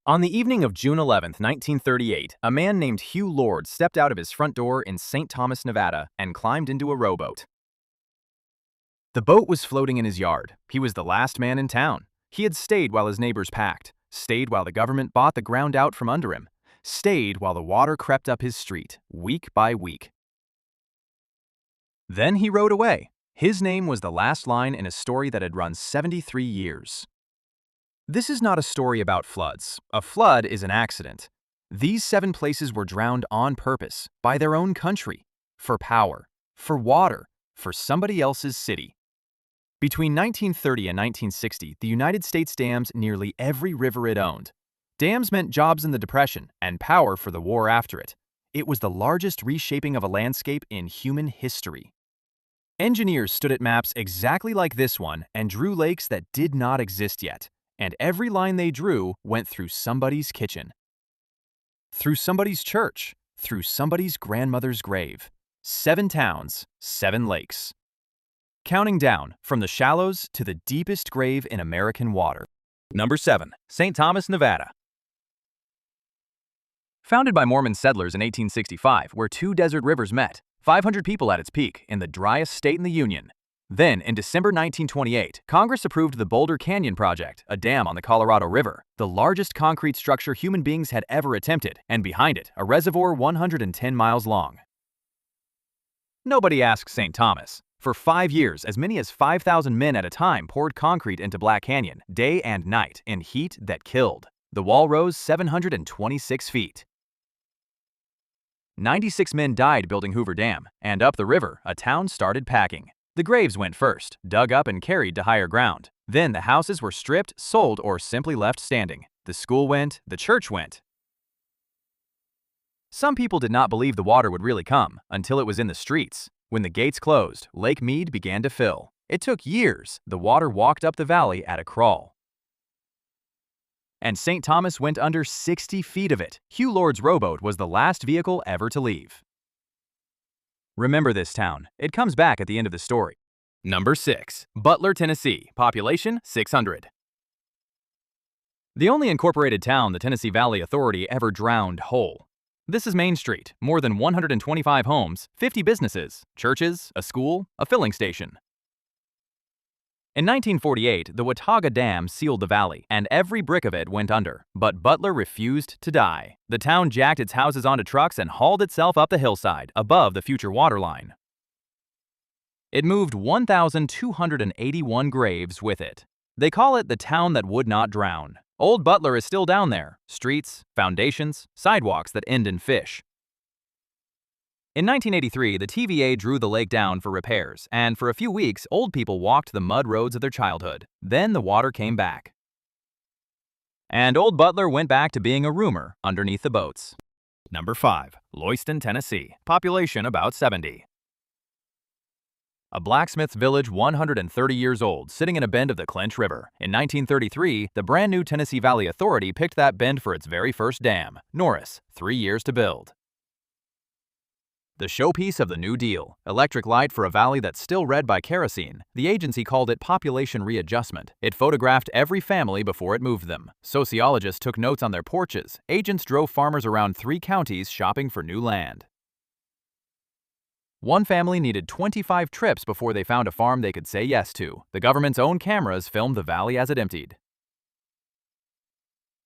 On the evening of June 11, 1938, a man named Hugh Lord stepped out of his front door in St. Thomas, Nevada, and climbed into a rowboat. The boat was floating in his yard. He was the last man in town. He had stayed while his neighbors packed, stayed while the government bought the ground out from under him, stayed while the water crept up his street, week by week. Then he rode away. His name was the last line in a story that had run 73 years. This is not a story about floods. A flood is an accident. These 7 places were drowned on purpose, by their own country, for power, for water, for somebody else's city. Between 1930 and 1960, the United States dammed nearly every river it owned. Dams meant jobs in the Depression and power for the war after it. It was the largest reshaping of a landscape in human history. Engineers stood at maps exactly like this one and drew lakes that did not exist yet. And every line they drew went through somebody's kitchen, through somebody's church, through somebody's grandmother's grave. 7 towns, 7 lakes. Counting down from the shallows to the deepest grave in American water. Number 7. St. Thomas, Nevada. Founded by Mormon settlers in 1865, where 2 desert rivers met, 500 people at its peak in the driest state in the Union. Then, in December 1928, Congress approved the Boulder Canyon Project, a dam on the Colorado River, the largest concrete structure human beings had ever attempted, and behind it, a reservoir 110 miles long. Nobody asked St. Thomas. For 5 years, as many as 5,000 men at a time poured concrete into Black Canyon, day and night, in heat that killed. The wall rose 726 feet. 96 men died building Hoover Dam, and up the river, a town started packing. The graves went first, dug up and carried to higher ground. Then the houses were stripped, sold, or simply left standing. The school went, the church went. Some people did not believe the water would really come until it was in the streets. When the gates closed, Lake Mead began to fill. It took years. The water walked up the valley at a crawl. And St. Thomas went under 60 feet of it. Hugh Lord's rowboat was the last vehicle ever to leave. Remember this town. It comes back at the end of the story. Number 6. Butler, Tennessee. Population 600. The only incorporated town the Tennessee Valley Authority ever drowned whole. This is Main Street. More than 125 homes, 50 businesses, churches, a school, a filling station. In 1948, the Watauga Dam sealed the valley, and every brick of it went under. But Butler refused to die. The town jacked its houses onto trucks and hauled itself up the hillside, above the future waterline. It moved 1,281 graves with it. They call it the town that would not drown. Old Butler is still down there. Streets, foundations, sidewalks that end in fish. In 1983, the TVA drew the lake down for repairs, and for a few weeks, old people walked the mud roads of their childhood. Then the water came back. And old Butler went back to being a rumor underneath the boats. Number 5. Loyston, Tennessee. Population about 70. A blacksmith's village 130 years old, sitting in a bend of the Clinch River. In 1933, the brand new Tennessee Valley Authority picked that bend for its very first dam, Norris, 3 years to build. The showpiece of the New Deal, electric light for a valley that's still red by kerosene. The agency called it population readjustment. It photographed every family before it moved them. Sociologists took notes on their porches. Agents drove farmers around 3 counties shopping for new land. One family needed 25 trips before they found a farm they could say yes to. The government's own cameras filmed the valley as it emptied.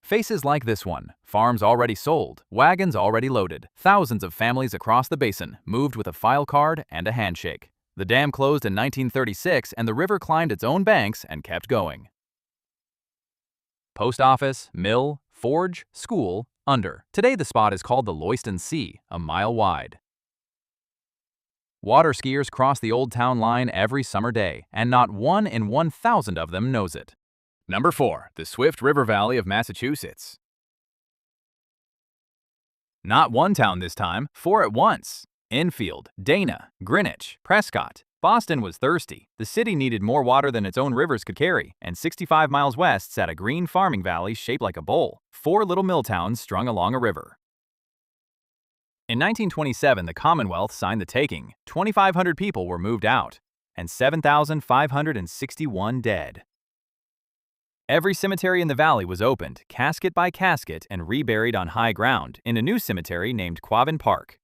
Faces like this one, farms already sold, wagons already loaded, thousands of families across the basin moved with a file card and a handshake. The dam closed in 1936 and the river climbed its own banks and kept going. Post office, mill, forge, school, under. Today the spot is called the Loyston Sea, a mile wide. Water skiers cross the old town line every summer day, and not 1 in 1,000 of them knows it. Number 4. The Swift River Valley of Massachusetts. Not one town this time, 4 at once. Enfield, Dana, Greenwich, Prescott. Boston was thirsty. The city needed more water than its own rivers could carry, and 65 miles west sat a green farming valley shaped like a bowl. 4 little mill towns strung along a river. In 1927, the Commonwealth signed the taking. 2,500 people were moved out, and 7,561 dead. Every cemetery in the valley was opened, casket by casket, and reburied on high ground in a new cemetery named Quabbin Park.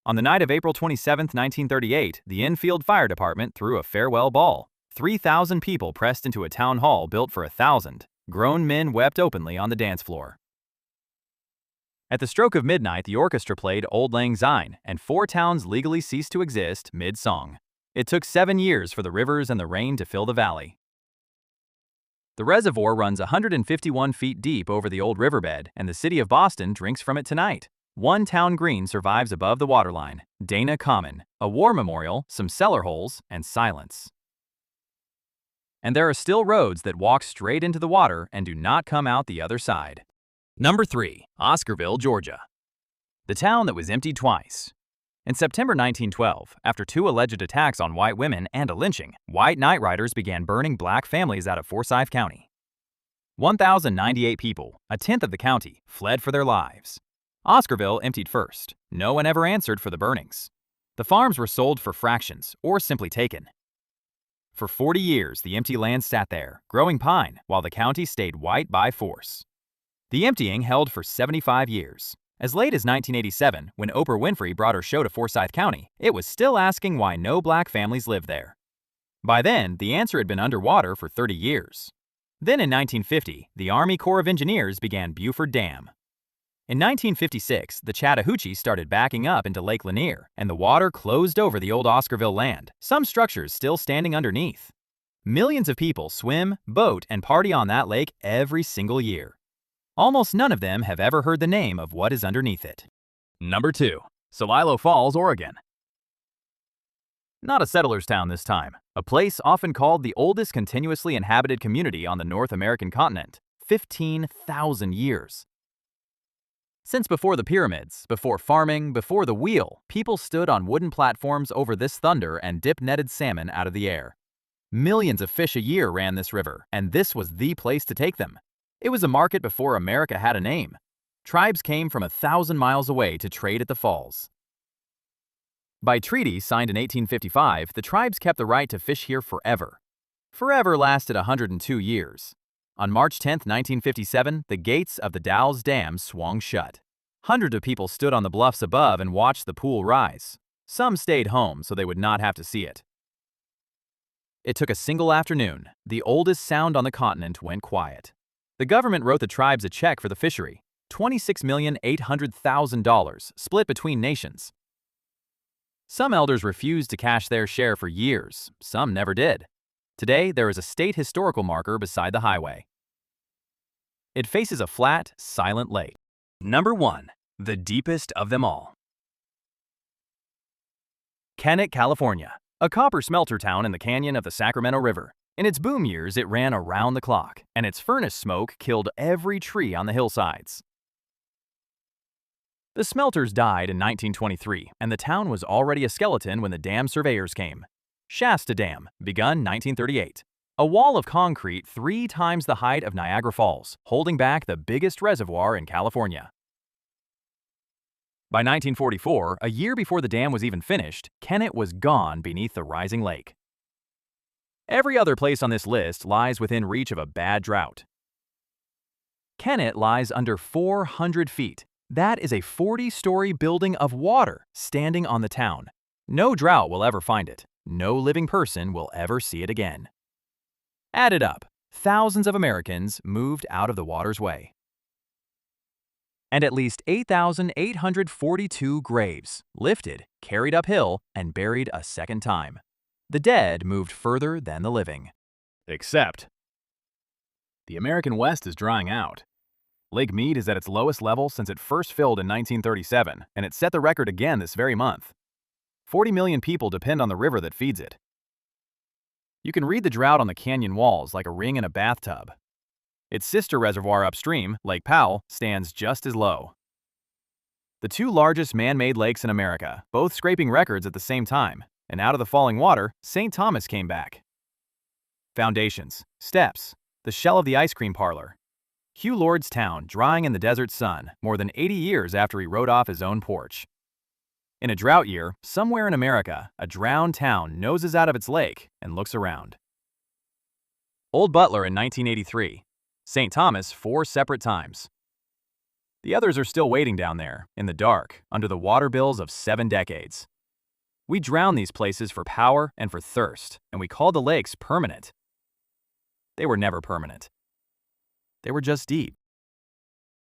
On the night of April 27, 1938, the Enfield Fire Department threw a farewell ball. 3,000 people pressed into a town hall built for 1,000. Grown men wept openly on the dance floor. At the stroke of midnight, the orchestra played Auld Lang Syne, and 4 towns legally ceased to exist mid-song. It took 7 years for the rivers and the rain to fill the valley. The reservoir runs 151 feet deep over the old riverbed, and the city of Boston drinks from it tonight. One town green survives above the waterline, Dana Common, a war memorial, some cellar holes, and silence. And there are still roads that walk straight into the water and do not come out the other side. Number 3. Oscarville, Georgia. The town that was emptied twice. In September 1912, after 2 alleged attacks on white women and a lynching, white night riders began burning black families out of Forsyth County. 1,098 people, a tenth of the county, fled for their lives. Oscarville emptied first. No one ever answered for the burnings. The farms were sold for fractions or simply taken. For 40 years, the empty land sat there, growing pine, while the county stayed white by force. The emptying held for 75 years. As late as 1987, when Oprah Winfrey brought her show to Forsyth County, it was still asking why no black families lived there. By then, the answer had been underwater for 30 years. Then in 1950, the Army Corps of Engineers began Hoover Dam. In 1956, the Chattahoochee started backing up into Lake Lanier, and the water closed over the old Oscarville land, some structures still standing underneath. Millions of people swim, boat, and party on that lake every single year. Almost none of them have ever heard the name of what is underneath it. Number 2. Celilo Falls, Oregon. Not a settler's town this time, a place often called the oldest continuously inhabited community on the North American continent, 15,000 years. Since before the pyramids, before farming, before the wheel, people stood on wooden platforms over this thunder and dipped netted salmon out of the air. Millions of fish a year ran this river, and this was the place to take them. It was a market before America had a name. Tribes came from 1,000 miles away to trade at the falls. By treaty signed in 1855, the tribes kept the right to fish here forever. Forever lasted 102 years. On March 10, 1957, the gates of the Dalles Dam swung shut. Hundreds of people stood on the bluffs above and watched the pool rise. Some stayed home so they would not have to see it. It took a single afternoon. The oldest sound on the continent went quiet. The government wrote the tribes a check for the fishery, $26,800,000, split between nations. Some elders refused to cash their share for years. Some never did. Today, there is a state historical marker beside the highway. It faces a flat, silent lake. Number 1. The deepest of them all. Kennett, California, a copper smelter town in the canyon of the Sacramento River. In its boom years, it ran around the clock, and its furnace smoke killed every tree on the hillsides. The smelters died in 1923, and the town was already a skeleton when the dam surveyors came. Shasta Dam, begun 1938. A wall of concrete 3 times the height of Niagara Falls, holding back the biggest reservoir in California. By 1944, a year before the dam was even finished, Kennett was gone beneath the rising lake. Every other place on this list lies within reach of a bad drought. Kennett lies under 400 feet. That is a 40-story building of water standing on the town. No drought will ever find it. No living person will ever see it again. Add it up. Thousands of Americans moved out of the water's way. And at least 8,842 graves lifted, carried uphill, and buried a second time. The dead moved further than the living. Except the American West is drying out. Lake Mead is at its lowest level since it first filled in 1937, and it set the record again this very month. 40 million people depend on the river that feeds it. You can read the drought on the canyon walls like a ring in a bathtub. Its sister reservoir upstream, Lake Powell, stands just as low. The 2 largest man-made lakes in America, both scraping records at the same time, and out of the falling water, St. Thomas came back. Foundations, steps, the shell of the ice cream parlor. Hugh Lord's town drying in the desert sun more than 80 years after he wrote off his own porch. In a drought year, somewhere in America, a drowned town noses out of its lake and looks around. Old Butler in 1983. St. Thomas 4 separate times. The others are still waiting down there, in the dark, under the water bills of 7 decades. We drowned these places for power and for thirst, and we called the lakes permanent. They were never permanent. They were just deep.